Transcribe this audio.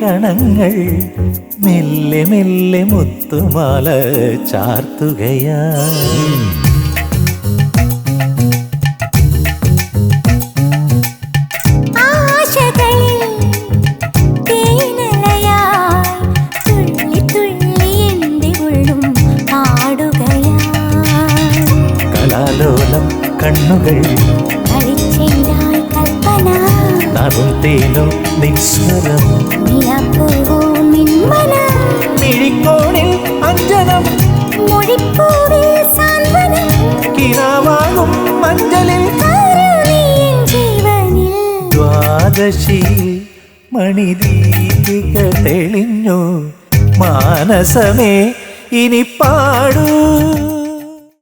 കണങ്ങൾ മെല്ലെ മെല്ലെ മുത്തുമാല ചാർത്തുകയാ. കലാലോലം കണ്ണുകൾ നറും തേനും നിസ്വരം മിഴിക്കോണിൽ അഞ്ജനം കിനാവാകും മഞ്ചലിൽ ദ്വാദശി മണിദീപിക തെളിഞ്ഞു. മാനസമേ ഇനി പാടൂ